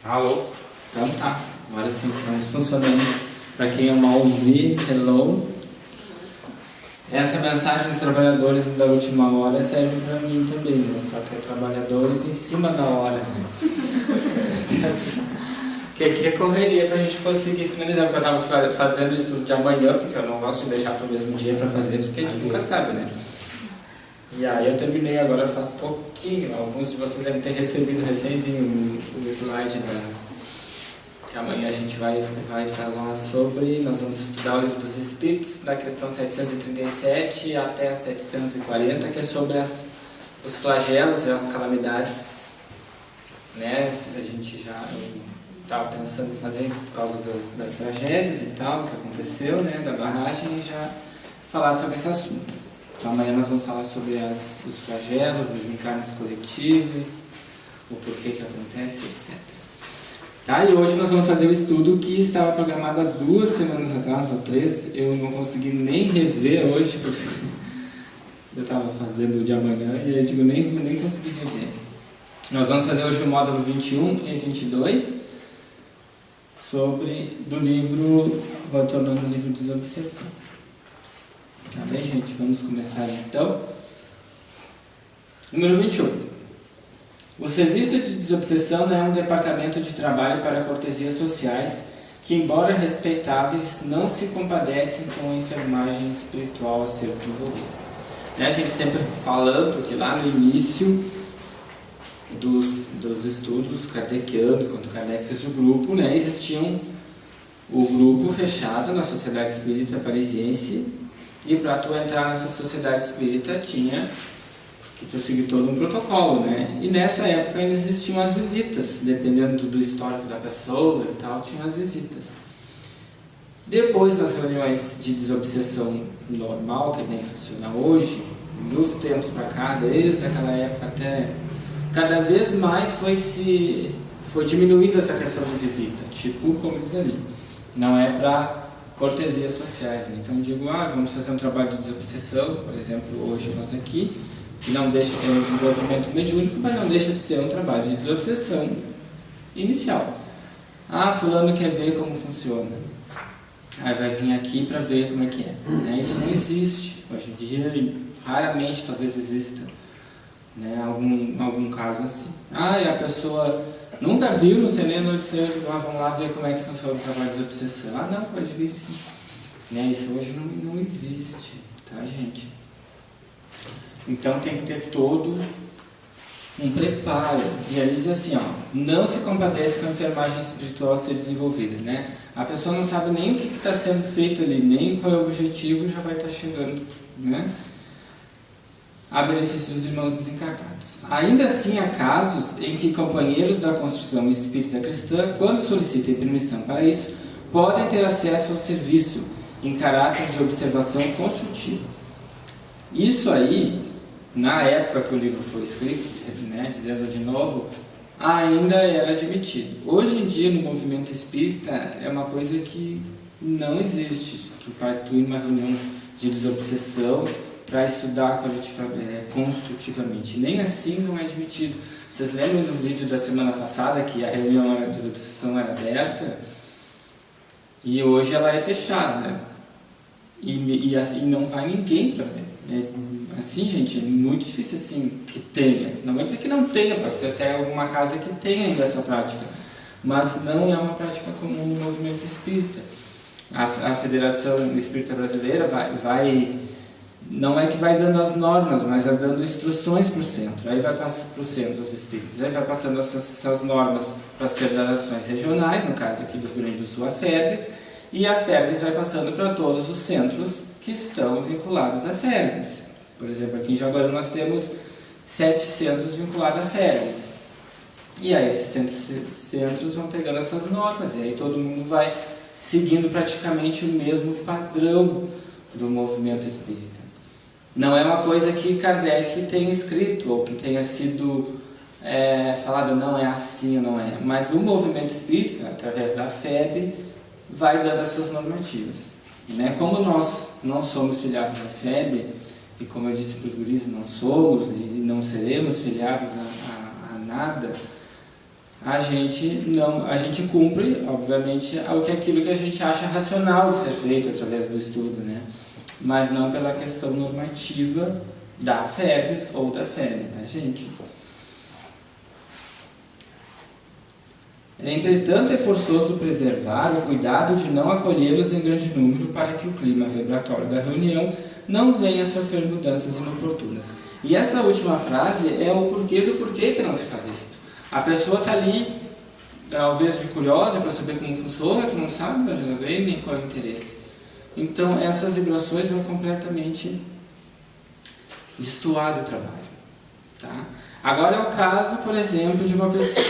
Alô? Então tá, agora sim estamos funcionando. Para quem ama ouvir, hello. Essa mensagem dos trabalhadores da última hora serve para mim também, né? Só que é trabalhadores em cima da hora, né? Que aqui é correria para a gente conseguir finalizar, porque eu estava fazendo o estudo de amanhã, porque eu não gosto de deixar para o mesmo dia para fazer, porque a gente nunca sabe, né? E aí eu terminei agora faz pouquinho. Alguns de vocês devem ter recebido recenzinho o slide que amanhã a gente vai falar sobre. Nós vamos estudar o Livro dos Espíritos, da questão 737 até 740, que é sobre os flagelos e as calamidades, né? A gente já estava pensando em fazer por causa das tragédias e tal, que aconteceu, né? Da barragem, e já falar sobre esse assunto. Então amanhã nós vamos falar sobre os flagelos, os encarnes coletivos, o porquê que acontece, etc. Tá? E hoje nós vamos fazer o estudo que estava programado há 2 semanas atrás, ou 3. Eu não consegui nem rever hoje, porque eu estava fazendo o de amanhã, e aí eu digo, nem consegui rever. Nós vamos fazer hoje o módulo 21 e 22, do livro, retornando ao livro Desobsessão. Tá bem, gente? Vamos começar então. Número 21. O Serviço de Desobsessão é um departamento de trabalho para cortesias sociais que, embora respeitáveis, não se compadecem com a enfermagem espiritual a ser desenvolvida. A gente sempre falando que lá no início dos estudos kardecianos, quando Kardec fez o grupo, né, existia o grupo fechado na Sociedade Espírita Parisiense, e para tu entrar nessa Sociedade Espírita tinha que tu seguir todo um protocolo, né? E nessa época ainda existiam as visitas, dependendo do histórico da pessoa e tal, tinha as visitas. Depois das reuniões de desobsessão normal, que nem funciona hoje, dos tempos para cá, desde aquela época até cada vez mais foi diminuindo essa questão de visita, tipo como diz ali, não é para cortesias sociais, né? Então eu digo, vamos fazer um trabalho de desobsessão, por exemplo, hoje nós aqui, que não deixa de ter um desenvolvimento mediúnico, mas não deixa de ser um trabalho de desobsessão inicial. Fulano quer ver como funciona, aí vai vir aqui para ver como é que é, né? Isso não existe hoje em dia, raramente talvez exista, né? algum caso assim. E a pessoa nunca viu, não sei nem a noite saiu, eu digo, vamos lá ver como é que funciona o trabalho de desobsessão. Não, pode vir sim, né? Isso hoje não existe, tá, gente? Então tem que ter todo um preparo. E aí diz assim, não se compadece com a enfermagem espiritual a ser desenvolvida, né? A pessoa não sabe nem o que está sendo feito ali, nem qual é o objetivo, já vai estar chegando, né? A benefício dos irmãos desencarnados. Ainda assim, há casos em que companheiros da construção espírita cristã, quando solicitem permissão para isso, podem ter acesso ao serviço em caráter de observação construtiva. Isso aí, na época que o livro foi escrito, né, dizendo de novo, ainda era admitido. Hoje em dia, no movimento espírita, é uma coisa que não existe. Tu ir numa reunião de desobsessão para estudar construtivamente. Nem assim não é admitido. Vocês lembram do vídeo da semana passada que a reunião de desobsessão era aberta? E hoje ela é fechada, né? E não vai ninguém para ver. Assim, gente, é muito difícil assim que tenha. Não vou dizer que não tenha, pode ser até alguma casa que tenha ainda essa prática. Mas não é uma prática comum no movimento espírita. A Federação Espírita Brasileira não é que vai dando as normas, mas vai dando instruções para o centro. Aí vai passar para o centro os espíritos. Aí vai passando essas normas para as federações regionais, no caso aqui do Rio Grande do Sul, a FERGS, e a FERGS vai passando para todos os centros que estão vinculados à FERGS. Por exemplo, aqui em Jaguarão nós temos 7 centros vinculados à FERGS. E aí esses centros vão pegando essas normas, e aí todo mundo vai seguindo praticamente o mesmo padrão do movimento espírita. Não é uma coisa que Kardec tenha escrito, ou que tenha sido falado, não é assim, não é. Mas o movimento espírita, através da FEB, vai dando essas normativas, né? Como nós não somos filiados à FEB, e como eu disse para os guris, não somos e não seremos filiados a nada, a gente cumpre, obviamente, aquilo que a gente acha racional de ser feito através do estudo, né? Mas não pela questão normativa da FEBS ou da FEB, tá, gente? Entretanto, é forçoso preservar o cuidado de não acolhê-los em grande número para que o clima vibratório da reunião não venha a sofrer mudanças inoportunas. E essa última frase é o porquê do porquê que não se faz isso. A pessoa está ali, talvez de curiosa, para saber como funciona, tu não sabe de onde ela veio, nem qual é o interesse. Então, essas vibrações vão completamente destoar do trabalho. Tá? Agora é o caso, por exemplo, de uma pessoa.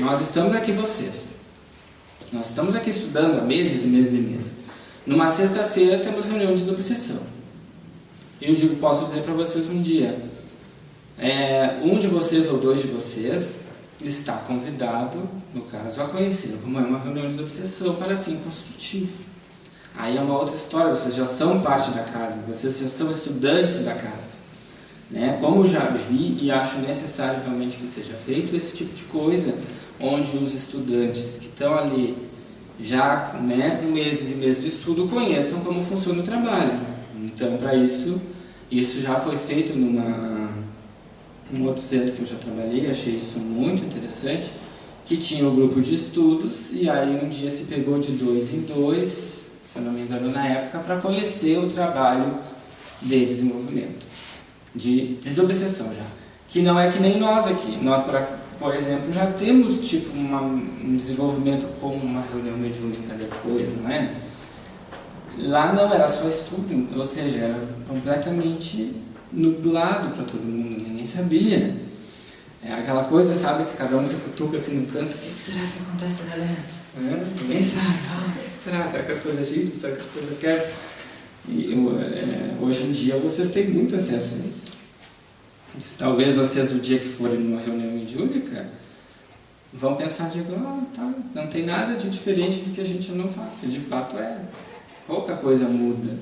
Nós estamos aqui, vocês. Nós estamos aqui estudando há meses e meses e meses. Numa sexta-feira temos reunião de desobsessão. Eu posso dizer para vocês um dia, um de vocês ou dois de vocês está convidado, no caso, a conhecer como é uma reunião de desobsessão para fim construtivo. Aí é uma outra história, vocês já são parte da casa, vocês já são estudantes da casa. Né? Como já vi e acho necessário realmente que seja feito esse tipo de coisa, onde os estudantes que estão ali já, né, com meses e meses de estudo conheçam como funciona o trabalho. Então, para isso já foi feito num outro centro que eu já trabalhei, achei isso muito interessante, que tinha um grupo de estudos e aí um dia se pegou de 2 em 2, se eu não me engano na época, para conhecer o trabalho de desenvolvimento, de desobsessão já. Que não é que nem nós aqui. Nós, por exemplo, já temos tipo um desenvolvimento com uma reunião mediúnica depois, não é? Lá não, era só estudo, ou seja, era completamente nublado para todo mundo, ninguém sabia. É aquela coisa, sabe, que cada um se cutuca assim no canto, o que será que acontece lá dentro? Ninguém sabe, o que será? Será que as coisas giram? Será que as coisas quebram? E hoje em dia vocês têm muito acesso a isso. Talvez vocês, o dia que forem numa reunião mediúnica, vão pensar de igual, tá, não tem nada de diferente do que a gente não faz. E de fato pouca coisa muda.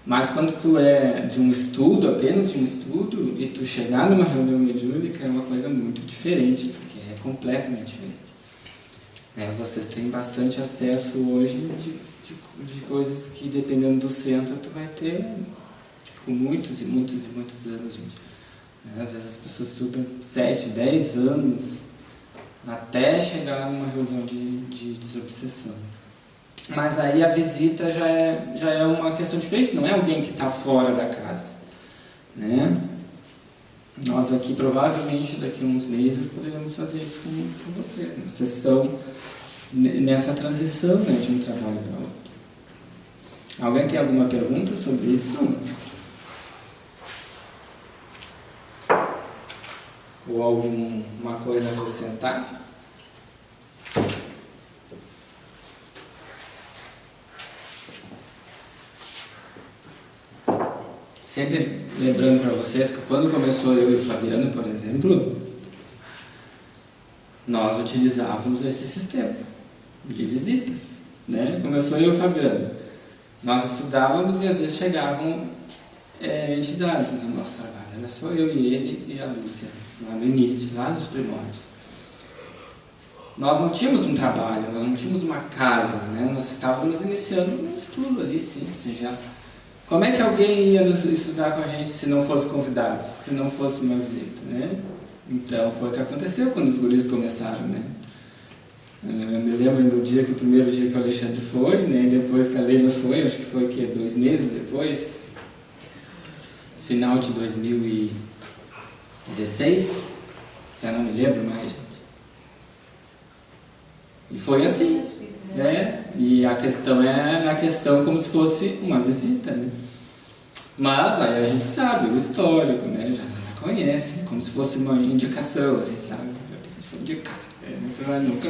Mas quando tu é de um estudo, apenas de um estudo, e tu chegar numa reunião mediúnica é uma coisa muito diferente, porque é completamente diferente. Vocês têm bastante acesso hoje de coisas que, dependendo do centro, tu vai ter com muitos e muitos e muitos anos, gente. Às vezes as pessoas estudam 7, 10 anos até chegar numa reunião de desobsessão. Mas aí a visita já é uma questão diferente, não é alguém que está fora da casa. Né? Nós aqui, provavelmente, daqui a uns meses, poderemos fazer isso com vocês. Né? Vocês estão nessa transição, né, de um trabalho para outro. Alguém tem alguma pergunta sobre isso? Ou alguma coisa a acrescentar? Sempre lembrando para vocês que quando começou eu e o Fabiano, por exemplo, nós utilizávamos esse sistema de visitas. Né? Começou eu e o Fabiano. Nós estudávamos e às vezes chegavam entidades no nosso trabalho. Era só eu e ele e a Lúcia, lá no início, lá nos primórdios. Nós não tínhamos um trabalho, nós não tínhamos uma casa, né? Nós estávamos iniciando um estudo ali, simples, já. Como é que alguém ia nos estudar com a gente se não fosse convidado, se não fosse uma visita, né? Então foi o que aconteceu quando os guris começaram, né? Eu me lembro do primeiro dia que o Alexandre foi, né? Depois que a Leila foi, acho que foi 2 meses depois, final de 2016, já não me lembro mais, gente. E foi assim, né? E a questão como se fosse uma visita, né? Mas aí a gente sabe o histórico, né? Já conhece, como se fosse uma indicação, assim, sabe? A gente foi indicar.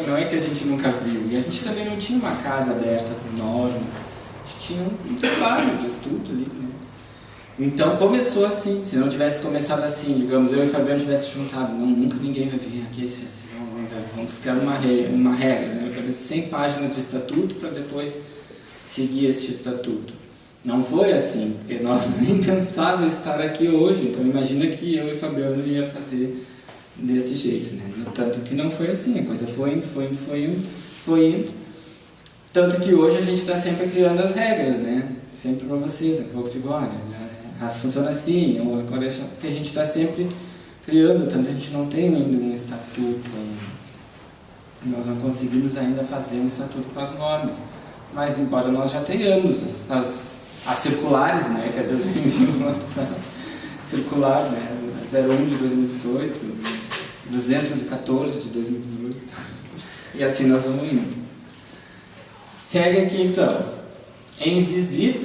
Não é que a gente nunca viu. E a gente também não tinha uma casa aberta com normas. A gente tinha um trabalho de estudo ali, né? Então começou assim. Se não tivesse começado assim, digamos, eu e o Fabiano tivesse juntado, não, nunca ninguém vai vir aqui, vamos criar uma regra, né? 100 páginas de estatuto para depois seguir este estatuto. Não foi assim, porque nós nem pensávamos estar aqui hoje, então imagina que eu e Fabiano ia fazer desse jeito, né? Tanto que não foi assim, a coisa foi indo. Tanto que hoje a gente está sempre criando as regras, né? Sempre para vocês, um pouco de olha, funciona assim, ou agora que a gente está sempre criando, tanto a gente não tem ainda um estatuto, nós não conseguimos ainda fazer um estatuto com as normas, mas embora nós já tenhamos as circulares, né? Que às vezes vem vindo uma circular, né? 01 de 2018, 214 de 2018, e assim nós vamos indo. Segue aqui então.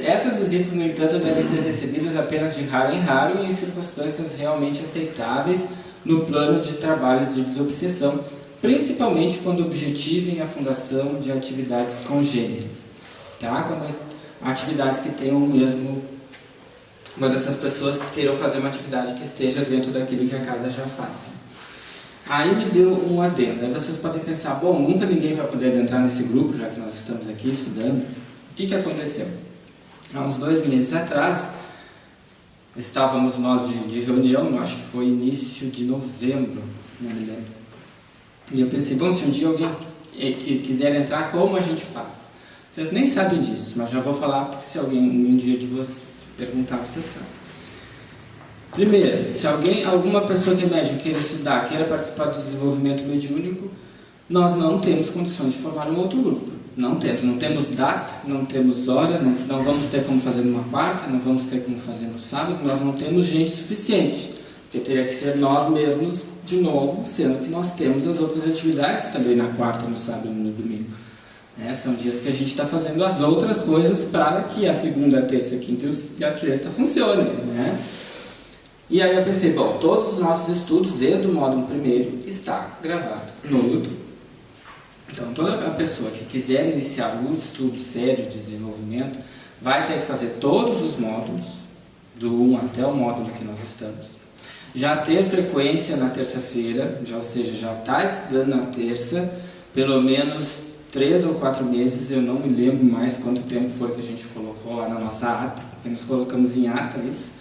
Essas visitas, no entanto, devem ser recebidas apenas de raro em raro e em circunstâncias realmente aceitáveis no plano de trabalhos de desobsessão, principalmente quando objetivem a fundação de atividades congêneres. Tá? Quando atividades que tenham o mesmo... Quando essas pessoas queiram fazer uma atividade que esteja dentro daquilo que a casa já faz. Aí me deu um adendo. Aí vocês podem pensar, bom, nunca ninguém vai poder entrar nesse grupo, já que nós estamos aqui estudando. O que aconteceu? Há uns 2 meses atrás, estávamos nós de reunião, acho que foi início de novembro, não me lembro. E eu pensei, bom, se um dia alguém que quiser entrar, como a gente faz? Vocês nem sabem disso, mas já vou falar, porque se alguém um dia de vocês perguntar, vocês sabem. Primeiro, se alguma pessoa que é médium queira estudar, queira participar do desenvolvimento mediúnico, nós não temos condições de formar um outro grupo. Não temos data, não temos hora, não vamos ter como fazer numa quarta, não vamos ter como fazer no sábado, nós não temos gente suficiente, porque teria que ser nós mesmos de novo, sendo que nós temos as outras atividades também na quarta, no sábado e no domingo. São dias que a gente está fazendo as outras coisas para que a segunda, a terça, a quinta e a sexta funcionem, né? E aí eu pensei, bom, todos os nossos estudos, desde o módulo primeiro, está gravado no YouTube. Então, toda a pessoa que quiser iniciar o estudo sério de desenvolvimento vai ter que fazer todos os módulos, do 1 até o módulo que nós estamos. Já ter frequência na terça-feira, ou seja, já está estudando na terça, pelo menos 3 ou 4 meses, eu não me lembro mais quanto tempo foi que a gente colocou lá na nossa ata, porque nós colocamos em ata isso.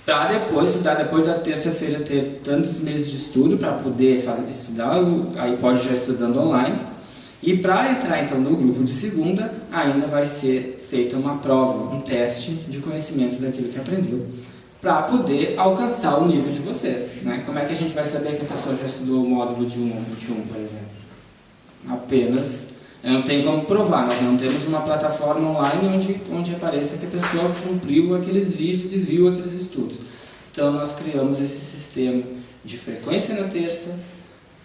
Para depois estudar, depois da terça-feira, ter tantos meses de estudo para poder estudar, aí pode já estudando online. E para entrar então no grupo de segunda, ainda vai ser feita uma prova, um teste de conhecimentos daquilo que aprendeu, para poder alcançar o nível de vocês, né? Como é que a gente vai saber que a pessoa já estudou o módulo de 1 ao 21, por exemplo? Apenas, não tem como provar, nós não temos uma plataforma online onde apareça que a pessoa cumpriu aqueles vídeos e viu aqueles estudos. Então nós criamos esse sistema de frequência na terça,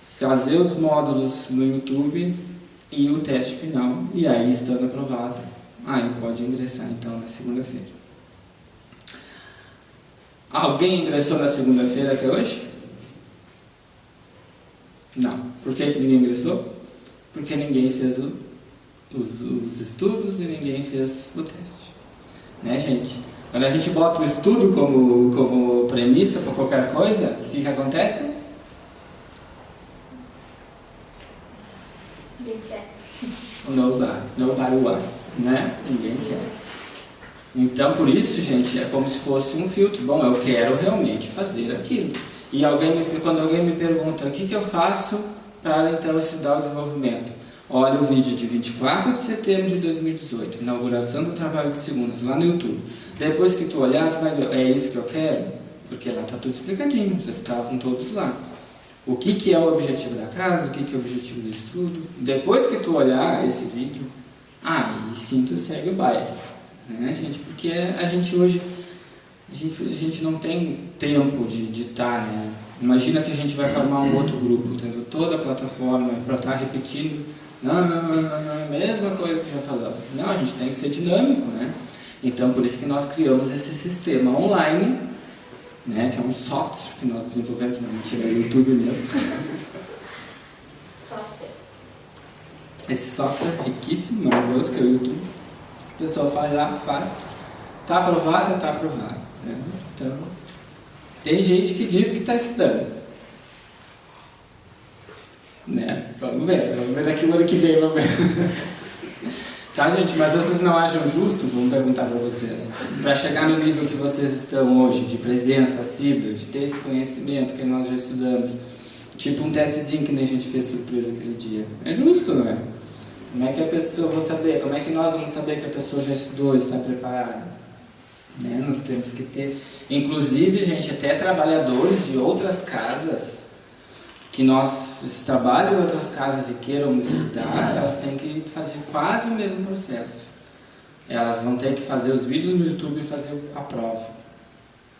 fazer os módulos no YouTube e o teste final, e aí estando aprovado, aí pode ingressar então na segunda-feira. Alguém ingressou na segunda-feira até hoje? Não. Por que ninguém ingressou? Porque ninguém fez os estudos e ninguém fez o teste. Né, gente? Quando a gente bota o estudo como premissa para qualquer coisa, o que acontece? Nobody wants, né? Ninguém quer. Então, por isso, gente, é como se fosse um filtro. Bom, eu quero realmente fazer aquilo. E quando alguém me pergunta, o que eu faço para então estudar o desenvolvimento? Olha o vídeo de 24 de setembro de 2018, inauguração do trabalho de segundas, lá no YouTube. Depois que tu olhar, tu vai ver, é isso que eu quero? Porque lá está tudo explicadinho, vocês estavam todos lá. O que é o objetivo da casa, o que é o objetivo do estudo. Depois que tu olhar esse vídeo, aí sim tu segue o baile. Né, gente? Porque a gente hoje, a gente não tem tempo de estar, né? Imagina que a gente vai formar um outro grupo, tendo toda a plataforma para estar repetindo, mesma coisa que já falamos. Não, a gente tem que ser dinâmico, né? Então, por isso que nós criamos esse sistema online, né? Que é um software que nós desenvolvemos, não, mentira, é o YouTube mesmo. Esse software riquíssimo, maravilhoso, que é o YouTube. A pessoa vai lá, faz, está aprovado, está aprovado. Né? Então, tem gente que diz que está estudando. Né? Vamos ver daqui o ano que vem, vamos ver. Tá, gente? Mas vocês não acham justo, vamos perguntar para vocês, para chegar no nível que vocês estão hoje, de presença assídua, de ter esse conhecimento que nós já estudamos, tipo um testezinho que nem a gente fez surpresa aquele dia. É justo, não é? Como é que a pessoa vai saber? Como é que nós vamos saber que a pessoa já estudou, está preparada? Né? Nós temos que ter, inclusive, gente, até trabalhadores de outras casas, que nós trabalham em outras casas e queiram estudar, elas têm que fazer quase o mesmo processo. Elas vão ter que fazer os vídeos no YouTube e fazer a prova.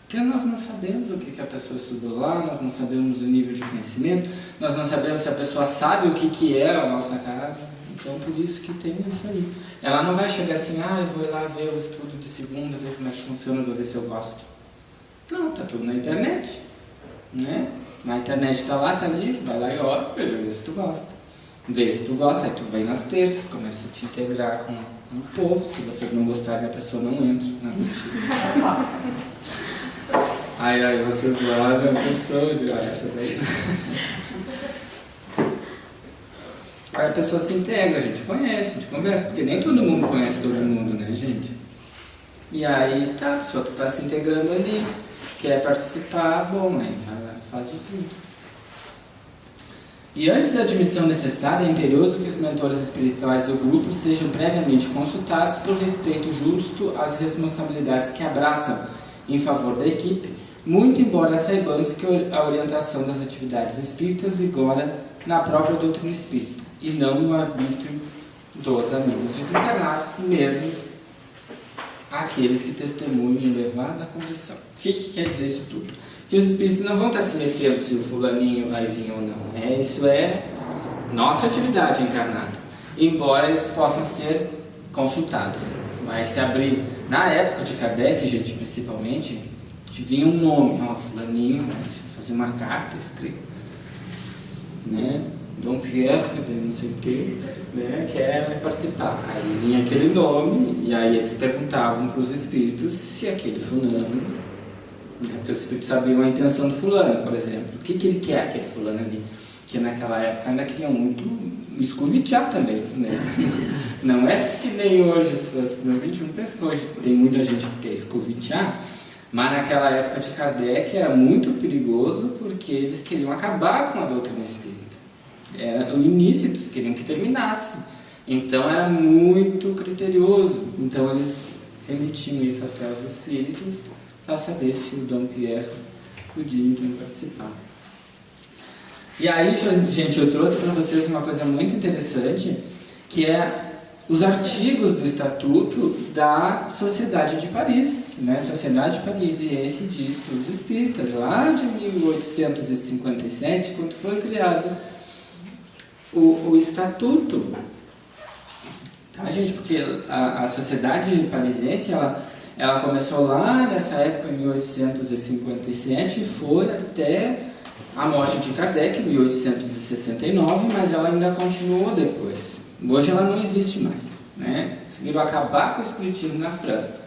Porque nós não sabemos o que a pessoa estudou lá, nós não sabemos o nível de conhecimento, nós não sabemos se a pessoa sabe o que é a nossa casa. Então, por isso que tem isso aí. Ela não vai chegar assim, eu vou lá ver o estudo de segunda, ver como é que funciona, vou ver se eu gosto. Não, tá tudo na internet, né? Na internet tá lá, tá ali, vai lá e ora, vê se tu gosta. Vê se tu gosta, aí tu vem nas terças, começa a te integrar com um povo. Se vocês não gostarem, a pessoa não entra. Não, mentira. Aí vocês olham a pessoa e dizem, essa daí. Aí a pessoa se integra, a gente conhece, a gente conversa, porque nem todo mundo conhece todo mundo, né, gente? E aí tá, a pessoa está se integrando ali, quer participar, bom, aí vai lá, faz os vídeos. E antes da admissão necessária, é imperioso que os mentores espirituais do grupo sejam previamente consultados por respeito justo às responsabilidades que abraçam em favor da equipe, muito embora saibamos que a orientação das atividades espíritas vigora na própria doutrina espírita, e não no arbítrio dos amigos desencarnados, mesmo aqueles que testemunham elevada condição. O que quer dizer isso tudo? Que os espíritos não vão estar se metendo se o fulaninho vai vir ou não. Isso é nossa atividade encarnada. Embora eles possam ser consultados. Vai se abrir, na época de Kardec, gente, principalmente, vinha um nome, fulaninho, vai fazer uma carta escrita, né? Dom Pierre, não sei o que, né, quer participar. Aí vinha aquele nome, e aí eles perguntavam para os espíritos se aquele fulano, né, porque os espíritos sabiam a intenção do fulano, por exemplo. O que ele quer, aquele fulano ali? Que naquela época ainda queriam muito escovitear também, né? Não é que nem hoje, a gente não pensa que hoje tem muita gente que quer escovitear, mas naquela época de Kardec era muito perigoso, porque eles queriam acabar com a doutrina espírita. Era o início, eles queriam que terminasse. Então era muito criterioso. Então eles remetiam isso até os espíritos para saber se o Dom Pierre podia então participar. E aí, gente, eu trouxe para vocês uma coisa muito interessante, que é os artigos do Estatuto da Sociedade de Paris, né? Sociedade Parisiense de Estudos Espíritas, lá de 1857, quando foi criado o Estatuto. Tá, gente? Porque a Sociedade Parisiense, ela começou lá nessa época, em 1857, e foi até a morte de Kardec, em 1869, mas ela ainda continuou depois. Hoje ela não existe mais, né? Conseguiram acabar com o espiritismo na França.